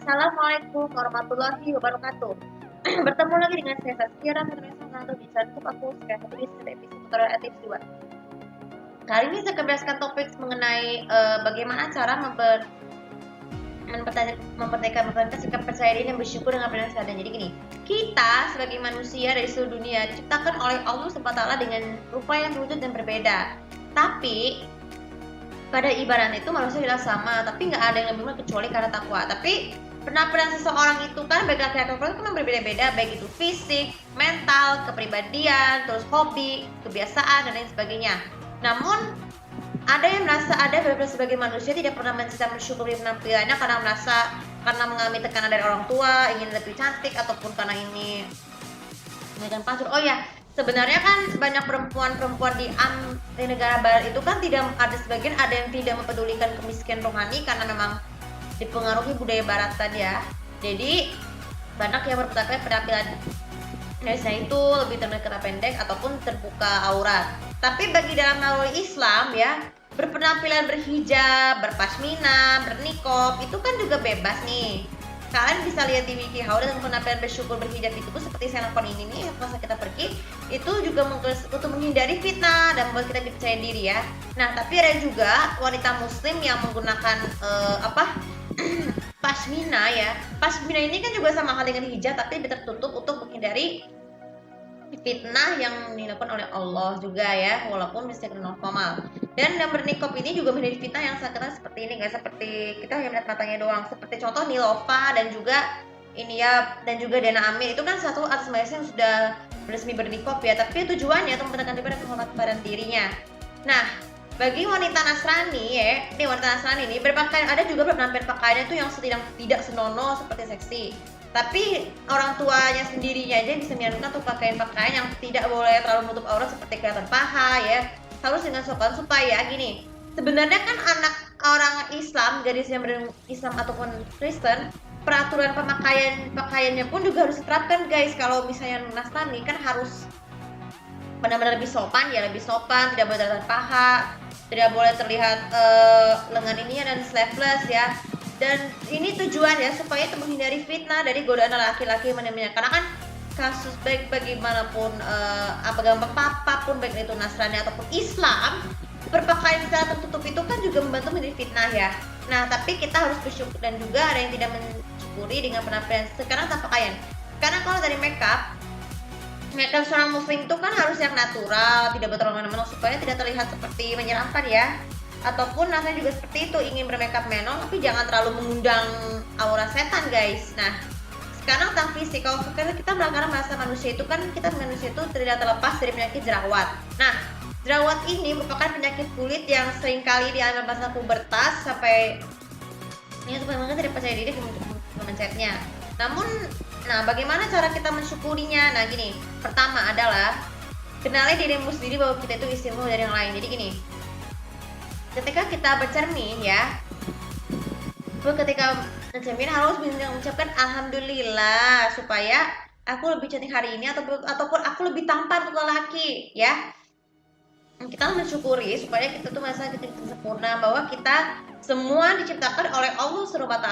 Assalamualaikum warahmatullahi wabarakatuh. Bertemu lagi dengan saya Saskia dan Internasional untuk bisa untuk aku sekarang satu di episode tutorial ethics 2. Kali ini saya akan menjelaskan topik mengenai bagaimana cara mempertahankan sikap percaya diri dan bersyukur dengan benar sadar. Jadi gini, kita sebagai manusia dari seluruh dunia diciptakan oleh Allah SWT dengan rupa yang berwujud dan berbeda. Tapi pada ibaratnya itu manusia tidak sama, tapi nggak ada yang lebih mulia kecuali karena takwa. Tapi penampilan seseorang itu kan baik laki-laki atau perempuan kan berbeda-beda, baik itu fisik, mental, kepribadian, terus hobi, kebiasaan dan lain sebagainya. Namun ada yang merasa ada beberapa sebagai manusia tidak pernah bisa mensyukuri penampilannya karena mengalami tekanan dari orang tua, ingin lebih cantik ataupun karena ini memegang pasur. Oh ya, sebenarnya kan banyak perempuan-perempuan di negara barat itu kan tidak ada, sebagian ada yang tidak mempedulikan kemiskinan rohani karena memang dipengaruhi budaya baratan ya. Jadi banyak yang penampilan biasanya itu lebih terlihat pendek ataupun terbuka aurat. Tapi bagi dalam naluri Islam ya, berpenampilan berhijab, berpasmina, bernikop itu kan juga bebas nih. Kalian bisa lihat di WikiHow dan penampilan bersyukur berhijab itu seperti saya lakukan ini nih pas kita pergi itu juga untuk menghindari fitnah dan membuat kita dipercaya diri ya. Nah tapi ada juga wanita muslim yang menggunakan pasmina ya. Pasmina ini kan juga sama halnya dengan hijab tapi lebih tertutup untuk menghindari fitnah yang dilakukan oleh Allah juga ya, walaupun bisa normal. Dan yang bernikop ini juga menjadi fitnah yang sangat seperti ini guys, seperti kita hanya melihat matanya doang, seperti contoh Nilova dan juga ini ya, dan juga Dana Amir itu kan satu artis Malaysia yang sudah resmi bernikop ya, tapi tujuannya untuk menekan daripada penghormatan dirinya. Nah bagi wanita Nasrani ya, ini wanita Nasrani ini berpakaian, ada juga penampilan pakaiannya itu yang tidak senonoh seperti seksi. Tapi orang tuanya sendirinya aja bisa menyarankan untuk pakaian-pakaian yang tidak boleh terlalu menutup aurat seperti kelihatan paha ya, harus dengan sopan supaya gini. Sebenarnya kan anak orang Islam, gadis yang Islam ataupun Kristen, peraturan pakaiannya pun juga harus diterapkan guys. Kalau misalnya Nasrani kan harus benar-benar lebih sopan ya, lebih sopan, tidak boleh terlihat paha, tidak boleh terlihat lengan ini dan sleeveless ya. Dan ini tujuannya supaya itu menghindari fitnah dari godaan laki-laki menemanya. Karena kan kasus baik bagaimanapun apapun baik itu Nasrani ataupun Islam, berpakaian secara tertutup itu kan juga membantu menjadi fitnah ya. Nah tapi kita harus bersyukur, dan juga ada yang tidak mensyukuri dengan penampilan sekarang tanpa pakaian. Karena kalau dari makeup seorang muslim itu kan harus yang natural, tidak berterlalu menol supaya tidak terlihat seperti menyeramkan ya. Ataupun rasanya juga seperti itu, ingin bermakeup menor tapi jangan terlalu mengundang aura setan guys. Nah sekarang tentang fisik, kalau kita merasa manusia itu kan, kita manusia itu tidak terlepas dari penyakit jerawat. Nah jerawat ini merupakan penyakit kulit yang seringkali dialami masa pubertas sampai ini supaya mereka tidak percaya diri untuk mencetnya. Namun bagaimana cara kita mensyukurinya? Nah gini, pertama adalah kenali dirimu sendiri bahwa kita itu istimewa dari yang lain. Jadi gini, ketika kita bercermin ya, ketika bercermin harus mengucapkan alhamdulillah supaya aku lebih cantik hari ini ataupun aku lebih tampan untuk lelaki ya. Kita mensyukuri supaya kita tuh merasa kita sempurna, bahwa kita semua diciptakan oleh Allah SWT.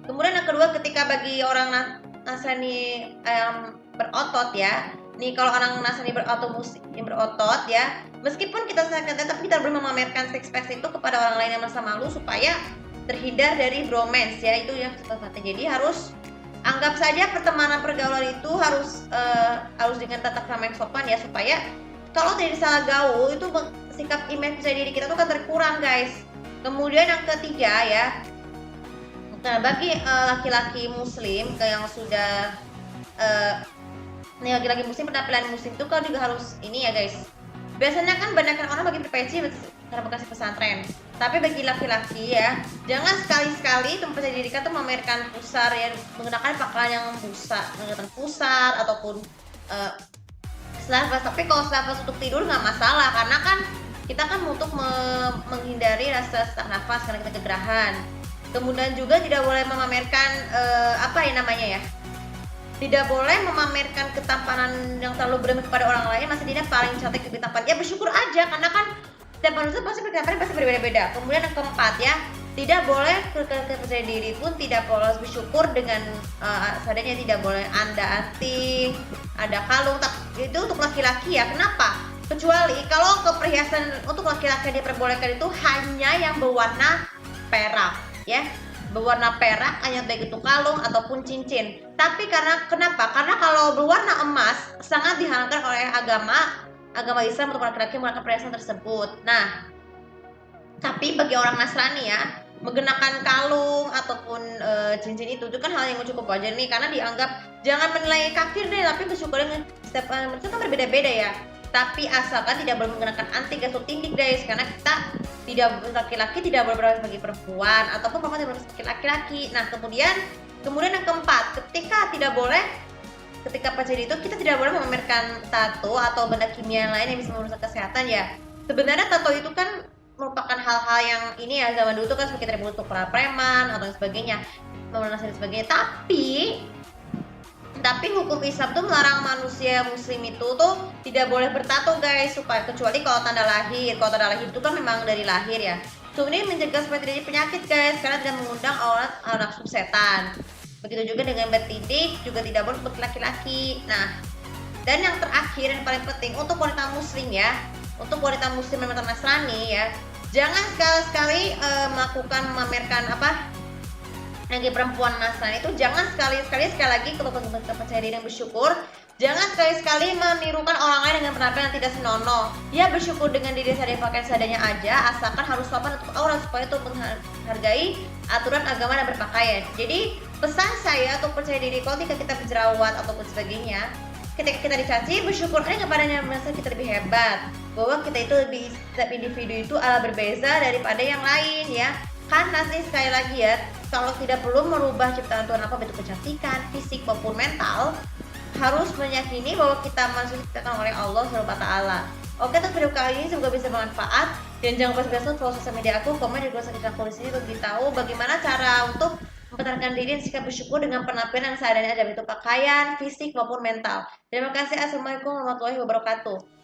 Kemudian yang kedua ketika bagi orang Nasrani yang berotot ya, nih kalau orang Nasrani berotot ya, meskipun kita sakit tapi kita belum memamerkan six pack itu kepada orang lain yang merasa malu supaya terhindar dari bromance ya, itu yang setelahnya. Jadi harus anggap saja pertemanan pergaulan itu harus dengan tata krama yang sopan ya, supaya kalau tidak salah gaul itu sikap image percaya diri kita tuh kan terkurang guys. Kemudian yang ketiga ya, nah bagi laki-laki muslim yang sudah laki-laki muslim, penampilan muslim itu kan juga harus ini ya guys. Biasanya kan banyak orang bagi berpeci karena bekas pesantren. Tapi bagi laki-laki ya, jangan sekali-sekali itu percaya diri kita tuh memamerkan pusar ya, menggunakan pakaian yang menggunakan pusar ataupun sleeveless. Tapi kalau sleeveless untuk tidur nggak masalah, karena kan kita kan untuk menghindari rasa sesak nafas karena kita kegerahan. Kemudian juga tidak boleh memamerkan tidak boleh memamerkan ketampanan yang terlalu berlebihan kepada orang lain. Masih tidak paling cantik lebih tampan ya, bersyukur aja karena kan setiap manusia pasti berkenapan pasti berbeda-beda. Kemudian yang keempat ya, Tidak boleh kepercayaan diri pun tidak boleh bersyukur dengan seadanya, tidak boleh Anda anting, ada kalung, itu untuk laki-laki ya. Kenapa? Kecuali kalau keperhiasan untuk laki-laki yang diperbolehkan itu hanya yang berwarna perak ya, berwarna perak, hanya baik itu kalung ataupun cincin. Tapi kenapa? Karena kalau berwarna emas sangat diharamkan oleh agama Islam untuk laki-laki menggunakan perhiasan tersebut. Nah, tapi bagi orang Nasrani ya, menggunakan kalung ataupun cincin itu kan hal yang cukup wajar nih, karena dianggap jangan menilai kafir deh, tapi bersyukur dengan setiap manusia kan berbeda-beda ya. Tapi asalkan tidak boleh menggunakan antik atau tindik guys, karena kita tidak, laki-laki tidak boleh berbuat sebagai perempuan ataupun perempuan tidak boleh sebagai laki-laki. Nah, kemudian yang keempat, ketika pacaran itu kita tidak boleh memamerkan tato atau benda kimia lain yang bisa merusak kesehatan ya. Sebenarnya tato itu kan merupakan hal-hal yang ini ya, zaman dulu tuh kan sekitar untuk para preman atau sebagainya, memanaskan dan sebagainya. Tapi hukum Islam tuh melarang manusia muslim itu tuh tidak boleh bertato guys, supaya kecuali kalau tanda lahir. Kalau tanda lahir itu kan memang dari lahir ya. So ini mencegah supaya terjadi penyakit guys, karena tidak mengundang aurat nafsu setan. Begitu juga dengan bertindik juga tidak boleh untuk laki-laki. Nah, dan yang terakhir dan paling penting untuk wanita muslim ya, untuk wanita muslim dan wanita Nasrani ya, jangan sekali-sekali memamerkan bagi perempuan Nasrani itu, jangan sekali lagi kalau percaya diri dan bersyukur, jangan sekali-sekali menirukan orang lain dengan penampilan yang tidak senonoh. Ya, bersyukur dengan diri saya pakai seadanya aja, asalkan harus sopan untuk aurat supaya itu menghargai aturan agama dan berpakaian. Jadi pesan saya untuk percaya diri ketika kita berjerawat ataupun sebagainya, ketika kita dicaci, bersyukur aja kepadanya, merasa kita lebih hebat, bahwa kita itu setiap individu itu berbeza daripada yang lain ya. Kan nanti sekali lagi ya, kalau tidak perlu merubah ciptaan Tuhan apa bentuk kecantikan, fisik maupun mental, harus meyakini bahwa kita masih diciptakan oleh Allah SWT. Oke, untuk video kali ini semoga bisa bermanfaat, dan jangan lupa subscribe follow sosial media aku, komen di kolom sekitar di sini untuk tahu bagaimana cara untuk mempertahankan diri dan sikap bersyukur dengan penampilan yang seadanya aja, bentuk pakaian, fisik maupun mental. Terima kasih. Assalamualaikum warahmatullahi wabarakatuh.